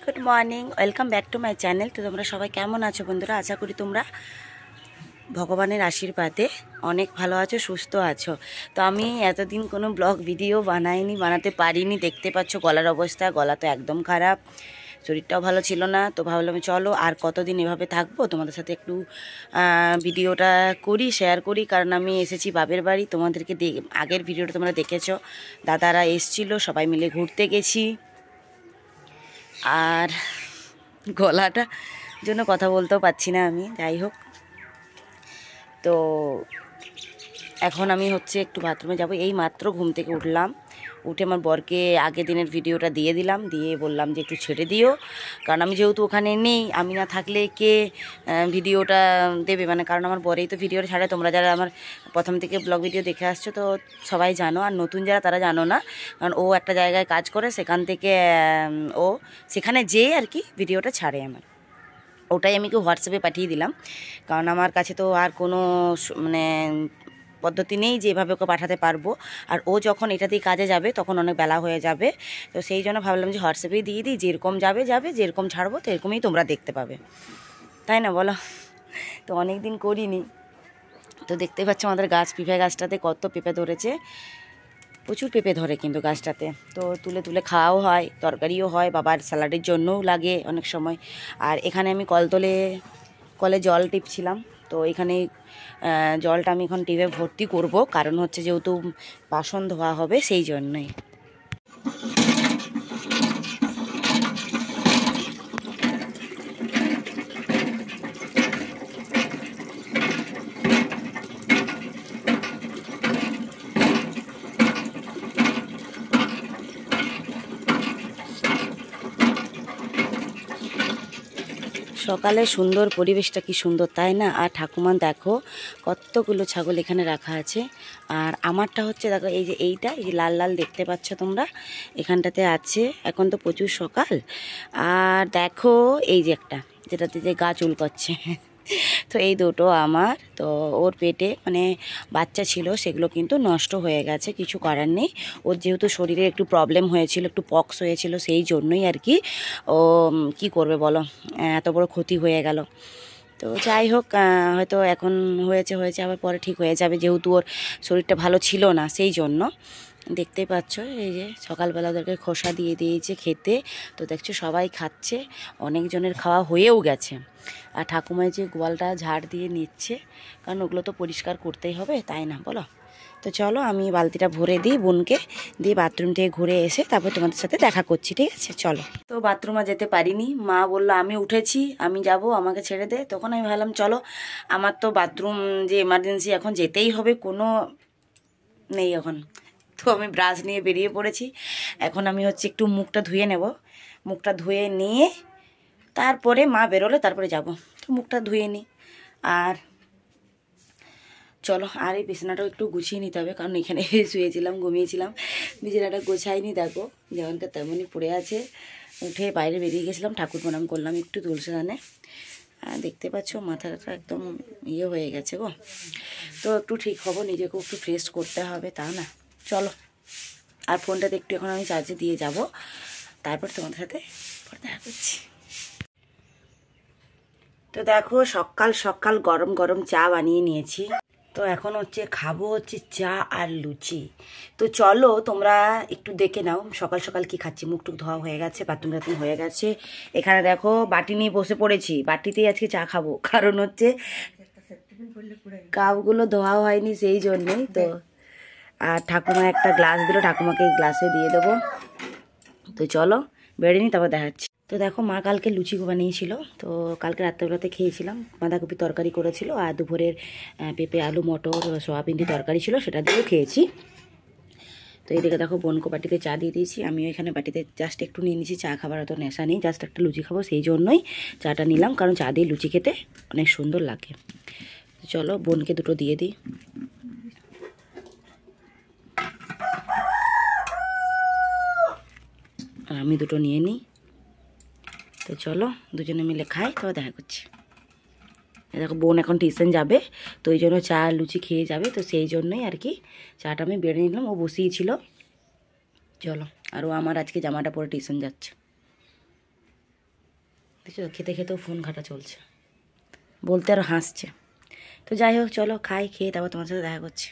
Good morning, welcome back to my channel. তো তোমরা সবাই কেমন আছো বন্ধুরা? আশা করি তোমরা ভগবানের আশীর্বাদে অনেক ভালো আছো, সুস্থ আছো। তো আমি এতদিন কোনো ব্লগ ভিডিও বানাতে পারিনি। দেখতে পাচ্ছ গলার অবস্থা, গলা তো একদম খারাপ, শরীরটাও ভালো ছিল না। তো ভাবলাম চলো আর কতদিন এভাবে থাকবো, তোমাদের সাথে একটু ভিডিওটা করি, শেয়ার করি। কারণ আমি এসেছি বাপের বাড়ি। তোমাদেরকে আগের ভিডিওটা তোমরা দেখেছো, দাদারা এসছিল, সবাই মিলে ঘুরতে গেছি। আর গলাটা জন্য কথা বলতেও পারছি না আমি। যাই হোক, তো এখন আমি একটু বাথরুমে যাব। এই মাত্র ঘুম থেকে উঠলাম, উঠে আমার বরকে আগের দিনের ভিডিওটা দিয়ে দিলাম, দিয়ে বললাম যে একটু ছেড়ে দিও। কারণ আমি যেহেতু ওখানে নেই, আমি না থাকলে কে ভিডিওটা দেবে, মানে কারণ আমার বরেই তো ভিডিওটা ছাড়ে। তোমরা যারা আমার প্রথম থেকে ব্লগ ভিডিও দেখে আসছো তো সবাই জানো, আর নতুন যারা তারা জানো না। কারণ ও একটা জায়গায় কাজ করে, সেখান থেকে ও সেখানে যেয়ে আর কি ভিডিওটা ছাড়ে আমার। ওটাই আমি হোয়াটসঅ্যাপে পাঠিয়ে দিলাম, কারণ আমার কাছে তো আর কোনো মানে পদ্ধতি নেই যে এভাবে ওকে পাঠাতে পারবো। আর ও যখন এটা দিয়ে কাজে যাবে তখন অনেক বেলা হয়ে যাবে। তো সেই জন্য ভাবলাম যে হোয়াটসঅ্যাপেই দিয়ে দিই, যেরকম যাবে যেরকম ছাড়বো তো এরকমই তোমরা দেখতে পাবে, তাই না বলো? তো অনেক দিন করিনি। তো দেখতে পাচ্ছ আমাদের গাছ, পেঁপে গাছটাতে কত পেঁপে ধরেছে, প্রচুর পেঁপে ধরে কিন্তু গাছটাতে। তো তুলে তুলে খাওয়াও হয়, তরকারিও হয়, বাবার স্যালাডের জন্যও লাগে অনেক সময়। আর এখানে আমি কলে জল টিপছিলাম। তো এখানে জলটা আমি এখন টিপে ভর্তি করব, কারণ যেহেতু বাসন ধোয়া হবে সেই জন্যই। সকালে সুন্দর পরিবেশটা, কি সুন্দর তাই না? আর ঠাকুমা দেখো কতগুলো ছাগল এখানে রাখা আছে। আর আমারটা দেখো এই যে এই যে লাল লাল দেখতে পাচ্ছ তোমরা, এখানটাতে আছে। এখন তো প্রচুর সকাল। আর দেখো এই যে একটা, যেটাতে যে গা চুল করছে তো এই দুটো আমার। তো ওর পেটে মানে বাচ্চা ছিল, সেগুলো কিন্তু নষ্ট হয়ে গেছে, কিছু করার নেই। ওর যেহেতু শরীরে একটু প্রবলেম হয়েছিল, একটু পক্স হয়েছিল, সেই জন্যই আর কি ও কি করবে বলো, এত বড় ক্ষতি হয়ে গেল। তো যাই হোক, হয়তো এখন হয়েছে আবার পরে ঠিক হয়ে যাবে, যেহেতু ওর শরীরটা ভালো ছিল না সেই জন্য। দেখতেই পাচ্ছ এই যে সকালবেলা ওদেরকে খোসা দিয়ে দিয়েছে খেতে। তো দেখছো সবাই খাচ্ছে, অনেকজনের খাওয়া হয়েও গেছে। আর ঠাকুমায় যে গোয়ালটা ঝাড় দিয়ে নিচ্ছে, কারণ ওগুলো তো পরিষ্কার করতেই হবে, তাই না বলো? তো চলো আমি বালতিটা ভরে দিই বোনকে, দিয়ে বাথরুম থেকে ঘুরে এসে তারপর তোমাদের সাথে দেখা করছি, ঠিক আছে? চলো। তো বাথরুমে যেতে পারিনি, মা বললো আমি উঠেছি, আমি যাব, আমাকে ছেড়ে দে। তখন আমি ভাবলাম চলো, আমার তো বাথরুম যে এমার্জেন্সি এখন যেতেই হবে, কোনো নেই এখন। তো আমি ব্রাশ নিয়ে বেরিয়ে পড়েছি। এখন আমি একটু মুখটা ধুয়ে নেব, মুখটা ধুয়ে নিয়ে তারপরে মা বেরোলে তারপরে যাব। তো মুখটা ধুয়ে নিই। আর চলো, আর এই বিছানাটাও একটু গুছিয়ে নিতে হবে, কারণ এখানে শুয়েছিলাম, ঘুমিয়েছিলাম, বিছানাটা গোছাইনি। দেখো যেমনটা তেমনই পড়ে আছে। উঠে বাইরে বেরিয়ে গেছিলাম, ঠাকুর প্রণাম করলাম একটু তুলসী দানে। দেখতে পাচ্ছ মাথাটা একদম হয়ে গেছে গো। তো একটু ঠিক হবো, নিজেকেও একটু ফ্রেশ করতে হবে, তা না? চলো, আর ফোনটাতে একটু এখন আমি চার্জে দিয়ে যাব, তারপর তোমাদের সাথে দেখা করছি। তো দেখো সকাল সকাল গরম গরম চা বানিয়ে নিয়েছি। তো এখন খাবো চা আর লুচি। তো চলো তোমরা একটু দেখে নাও সকাল সকাল কি খাচ্ছি। মুখটুক ধোয়া হয়ে গেছে, বাথরুম হয়ে গেছে। এখানে দেখো বাটি নিয়ে বসে পড়েছি, বাটিতেই আজকে চা খাবো, কারণ কাপগুলো ধোয়া হয়নি সেই জন্যই। তো আর ঠাকুমা একটা গ্লাস দিল, ঠাকুমাকে গ্লাসে দিয়ে দেবো। তো চলো বেড়ে নিই, তারপর দেখাচ্ছি। তো দেখো মা কালকে লুচি বানিয়েছিল, তো কালকে রাত্রেবেলাতে খেয়েছিলাম। বাঁধাকপি তরকারি করেছিল, আর দুপুরের পেঁপে আলু মটর সোয়াবিন দিয়ে তরকারি ছিল, সেটা দিয়েও খেয়েছি। তো এইদিকে দেখো বোনকো বাটিতে চা দিয়ে দিয়েছি, আমিও এখানে বাটিতে জাস্ট একটু নিয়ে নিয়েছি। চা খাবার অত নেশা নেই, জাস্ট একটা লুচি খাবো সেই জন্যই চাটা নিলাম, কারণ চা দিয়ে লুচি খেতে অনেক সুন্দর লাগে। তো চলো বোনকে দুটো দিয়ে দিই। আর আমি দুটো নিয়ে নিই। তো চলো দুজনে মিলে খাই, তবে দেখা করছি। দেখো বোন এখন টিউশন যাবে, তো ওই জন্য চা লুচি খেয়ে যাবে, তো সেই জন্যই আর কি চাটা আমি বেড়ে নিলাম। ও বসেই ছিল। চলো, আর ও আমার আজকে জামাটা পরে টিউশন যাচ্ছে। দেখছো খেতে খেতেও ফোন ঘাটা চলছে, বলতে আর হাসছে। তো যাই হোক চলো খাই, খেয়ে তারপর তোমার সাথে দেখা করছি।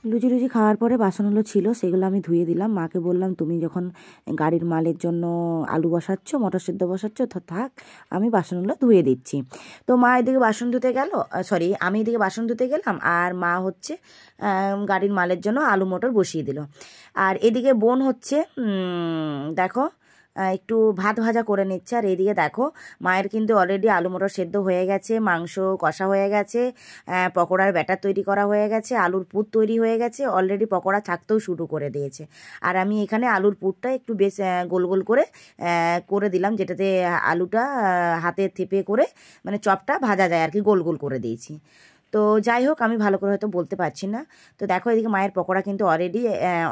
লুচি লুচি খাওয়ার পরে বাসনগুলো ছিল সেগুলো আমি ধুয়ে দিলাম। মাকে বললাম তুমি যখন গাড়ির মালের জন্য আলু বসাচ্ছ, মটর সিদ্ধ বসাচ্ছ, তো থাক আমি বাসনগুলো ধুয়ে দিচ্ছি। তো মা এদিকে বাসন ধুতে গেল, সরি আমি এদিকে বাসন ধুতে গেলাম, আর মা হচ্ছে গাড়ির মালের জন্য আলু মটর বসিয়ে দিল। আর এদিকে বোন হচ্ছে দেখো একটু ভাত ভাজা করে নিচ্ছে। আর এদিকে দেখো মায়ের কিন্তু অলরেডি আলু মটর সেদ্ধ হয়ে গেছে, মাংস কষা হয়ে গেছে, পকোড়ার ব্যাটার তৈরি করা হয়ে গেছে, আলুর পুর তৈরি হয়ে গেছে, অলরেডি পকোড়া ছাকতেও শুরু করে দিয়েছে। আর আমি এখানে আলুর পুরটা একটু বেশ গোল গোল করে করে দিলাম, যেটাতে আলুটা হাতে থেপে করে মানে চপটা ভাজা যায় আর কি, গোল গোল করে দিয়েছি। তো যাই হোক আমি ভালো করে হয়তো বলতে পারছি না। তো দেখো এদিকে মায়ের পকোড়া কিন্তু অলরেডি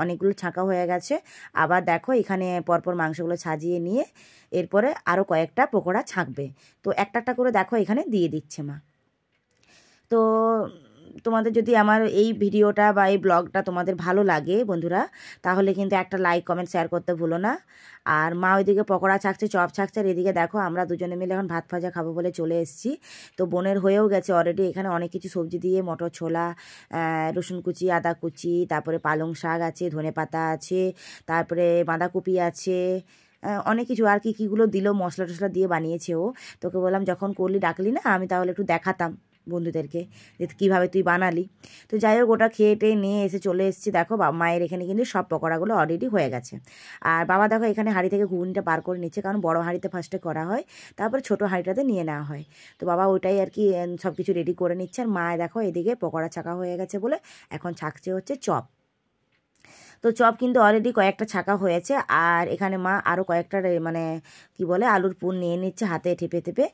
অনেকগুলো ছাঁকা হয়ে গেছে। আবার দেখো এখানে পরপর মাংসগুলো সাজিয়ে নিয়ে এরপরে আরও কয়েকটা পকোড়া ছাঁকবে। তো একটা একটা করে দেখো এখানে দিয়ে দিচ্ছে মা। তো তোমাদের যদি আমার এই ভিডিওটা বা এই ব্লগটা তোমাদের ভালো লাগে বন্ধুরা, তাহলে কিন্তু একটা লাইক কমেন্ট শেয়ার করতে ভুলো না। আর মা ওইদিকে পকোড়া ছাকছে, চপ ছাকছে, আর এদিকে দেখো আমরা দুজনে মিলে এখন ভাত ভাজা খাবো বলে চলে এসেছি। তো বোনের হয়েও গেছে অলরেডি, এখানে অনেক কিছু সবজি দিয়ে মটর ছোলা, রসুন কুচি, আদা কুচি, তারপরে পালং শাক আছে, ধনে পাতা আছে, তারপরে বাঁধাকপি আছে, অনেক কিছু আর কীগুলো দিল মশলা টশলা দিয়ে বানিয়েছে ও। তোকে বললাম যখন করলি ডাকলি না, আমি তাহলে একটু দেখাতাম বন্ধুদেরকে যে কীভাবে তুই বানালি। তো যাই হোক ওটা খেয়ে টেয়ে নিয়ে এসে চলে এসেছি। দেখো মায়ের এখানে কিন্তু সব পকোড়াগুলো অলরেডি হয়ে গেছে। আর বাবা দেখো এখানে হাঁড়ি থেকে ঘুগনিটা বার করে নিচ্ছে, কারণ বড় হাঁড়িতে ফার্স্টে করা হয়, তারপরে ছোটো হাঁড়িটাতে নিয়ে নেওয়া হয়। তো বাবা ওইটাই আর কি সব কিছু রেডি করে নিচ্ছে। আর মা দেখো এদিকে পকোড়া ছাকা হয়ে গেছে বলে এখন ছাকছে হচ্ছে চপ। তো চপ কিন্তু অলরেডি কয়েকটা ছাকা হয়েছে। আর এখানে মা আরও কয়েকটা মানে কি বলে আলুর পুর নিয়ে নিচ্ছে হাতে ঠেপে ঠেপে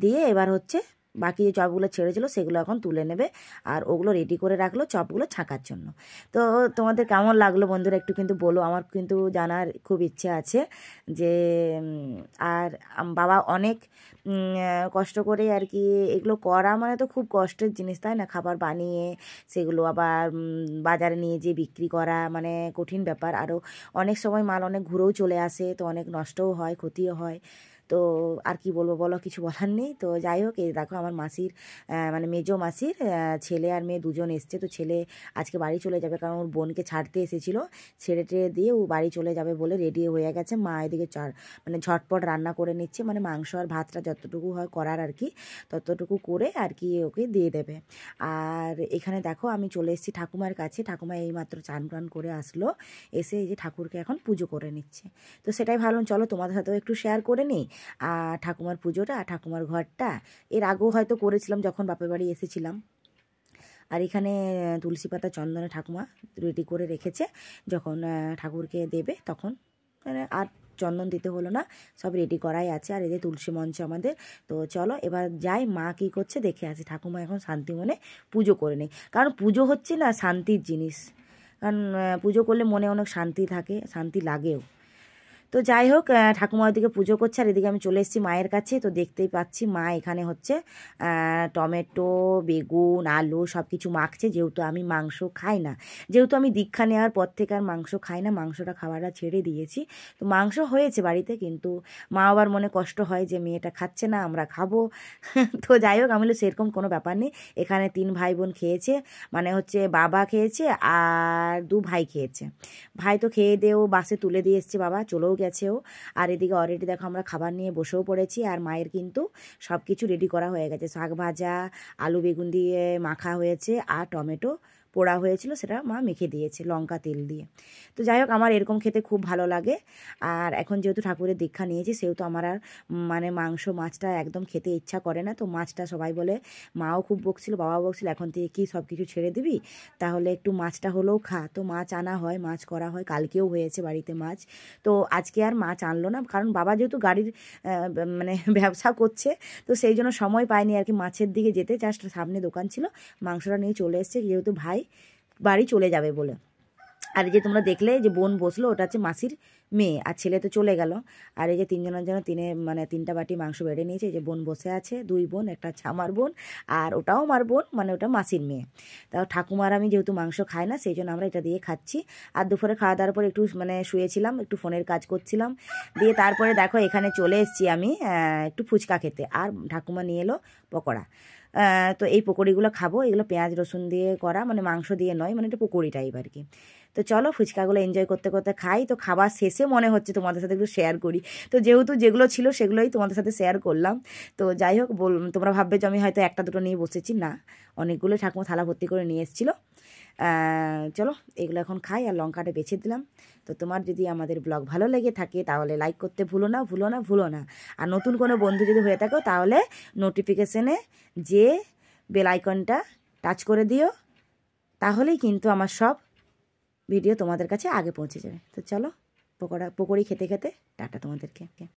দিয়ে। এবার হচ্ছে বাকি যে চপগুলো ছেড়েছিল সেগুলো এখন তুলে নেবে, আর ওগুলো রেডি করে রাখলো চপগুলো ছাকার জন্য। তো তোমাদের কেমন লাগলো বন্ধুরা একটু কিন্তু বলো, আমার কিন্তু জানার খুব ইচ্ছে আছে যে আর বাবা অনেক কষ্ট করে আর কি এগুলো করা, মানে তো খুব কষ্টের জিনিস তাই না, খাবার বানিয়ে সেগুলো আবার বাজারে নিয়ে যেয়ে বিক্রি করা মানে কঠিন ব্যাপার। আরও অনেক সময় মাল অনেক ঘুরেও চলে আসে, তো অনেক নষ্টও হয়, ক্ষতিও হয়। তো আর কি বলবো বলো, কিছু বলার নেই। তো যাই হোক এই দেখো আমার মাসির মানে মেজো মাসির ছেলে আর মেয়ে দুজন এসছে। তো ছেলে আজকে বাড়ি চলে যাবে, কারণ ওর বোনকে ছাড়তে এসেছিলো, ছেড়ে টেড়ে দিয়ে ও বাড়ি চলে যাবে বলে রেডি হয়ে গেছে। মা এদিকে মানে ঝটপট রান্না করে নিচ্ছে, মানে মাংস আর ভাতটা যতটুকু হয় করার আর কি ততটুকু করে আর কি ওকে দিয়ে দেবে। আর এখানে দেখো আমি চলে এসেছি ঠাকুমার কাছে। ঠাকুমা এইমাত্র চান টান করে আসলো, এসে এই যে ঠাকুরকে এখন পুজো করে নিচ্ছে। তো সেটাই ভাবলাম চলো তোমাদের সাথেও একটু শেয়ার করে নিই ঠাকুমার পুজোটা, ঠাকুমার ঘরটা। এর আগেও হয়তো করেছিলাম যখন বাপের বাড়ি এসেছিলাম। আর এখানে তুলসী পাতা চন্দনে ঠাকুমা রেডি করে রেখেছে, যখন ঠাকুরকে দেবে তখন মানে আর চন্দন দিতে হলো না, সব রেডি করাই আছে। আর এদের তুলসী মঞ্চ আমাদের। তো চলো এবার যাই, মা কী করছে দেখে আসি। ঠাকুমা এখন শান্তি মনে পুজো করে নেই, কারণ পুজো হচ্ছে না শান্তির জিনিস, কারণ পুজো করলে মনে অনেক শান্তি থাকে, শান্তি লাগেও। তো যাই হোক ঠাকুমা ওইদিকে পুজো করছে, আর এদিকে আমি চলে এসেছি মায়ের কাছে। তো দেখতেই পাচ্ছি মা এখানে হচ্ছে টমেটো, বেগুন, আলু সব কিছু মাখছে, যেহেতু আমি মাংস খাই না, যেহেতু আমি দীক্ষা নেওয়ার পর থেকে আর মাংস খাই না, মাংসটা খাওয়াটা ছেড়ে দিয়েছি। তো মাংস হয়েছে বাড়িতে, কিন্তু মা আবার মনে কষ্ট হয় যে মেয়েটা খাচ্ছে না, আমরা খাবো। তো যাই হোক আমি বলি সেরকম কোনো ব্যাপার নেই। এখানে 3 ভাই বোন খেয়েছে, মানে হচ্ছে বাবা খেয়েছে আর 2 ভাই খেয়েছে। ভাই তো খেয়ে দিয়েও বাসে তুলে দিয়ে এসছে, বাবা চলেও গেছেও। আর এদিকে অলরেডি দেখো আমরা খাবার নিয়ে বসেও পড়েছি। আর মায়ের কিন্তু সব কিছু রেডি করা হয়ে গেছে, শাক ভাজা, আলু বেগুন দিয়ে মাখা হয়েছে, আর টমেটো পোড়া হয়েছিল সেটা মা মেখে দিয়েছে লঙ্কা তেল দিয়ে। তো যাই হোক আমার এরকম খেতে খুব ভালো লাগে। আর এখন যেহেতু ঠাকুরের দীক্ষা নিয়েছি সেহেতু আমার আর মানে মাংস মাছটা একদম খেতে ইচ্ছা করে না। তো মাছটা সবাই বলে, মাও খুব বকছিল, বাবাও বকছিল, এখন থেকে কি সব কিছু ছেড়ে দিবি, তাহলে একটু মাছটা হলেও খা। তো মাছ আনা হয়, মাছ করা হয়, কালকেও হয়েছে বাড়িতে মাছ। তো আজকে আর মাছ আনলো না, কারণ বাবা যেহেতু গাড়ির মানে ব্যবসা করছে, তো সেই জন্য সময় পায়নি আর কি মাছের দিকে যেতে। জাস্ট সামনে দোকান ছিল, মাংসটা নিয়ে চলে এসছে, যেহেতু ভাই বাড়ি চলে যাবে বলে। আর এই যে তোমরা দেখলে যে বোন বসলো, ওটা হচ্ছে মাসির মেয়ে, আর ছেলে তো চলে গেল। আর এই যে তিনজনের জন্য মানে 3টা বাটি মাংস বেড়ে নিয়েছে। এই যে বোন বসে আছে, 2 বোন, একটা হচ্ছে আমার বোন, আর ওটাও আমার বোন, মানে ওটা মাসির মেয়ে। তাও ঠাকুমার আমি যেহেতু মাংস খাই না, সেই জন্য আমরা এটা দিয়ে খাচ্ছি। আর দুপুরে খাওয়া দাওয়ার পর একটু মানে শুয়েছিলাম, একটু ফোনের কাজ করছিলাম। দিয়ে তারপরে দেখো এখানে চলে এসেছি আমি একটু ফুচকা খেতে। আর ঠাকুমা নিয়ে এলো পকোড়া। তো এই পকোড়িগুলো খাবো। এগুলো পেঁয়াজ রসুন দিয়ে করা, মানে মাংস দিয়ে নয়, মানে এটা পকোড়ি টাইপ আর কি। তো চলো ফুচকাগুলো এনজয় করতে করতে খাই। তো খাবার শেষে মনে হচ্ছে তোমাদের সাথে একটু শেয়ার করি। তো যেহেতু যেগুলো ছিল সেগুলোই তোমাদের সাথে শেয়ার করলাম। তো যাই হোক, তোমরা ভাববে যে আমি হয়তো একটা দুটো নিয়ে বসেছি, না, অনেকগুলো ঠাকুমা থালা ভর্তি করে নিয়ে এসেছিলো। চলো এগুলো এখন খাই, আর লঙ্কাটা বেছে দিলাম। তো তোমার যদি আমাদের ব্লগ ভালো লেগে থাকে তাহলে লাইক করতে ভুলো না, ভুলো না, ভুলো না। আর নতুন কোনো বন্ধু যদি হয়ে থাকো তাহলে নোটিফিকেশনে যে বেল আইকনটা টাচ করে দিও, তাহলেই কিন্তু আমার সব ভিডিও তোমাদের কাছে আগে পৌঁছে যাবে। তো চলো পকোড়ি খেতে খেতে টাটা তোমাদেরকে।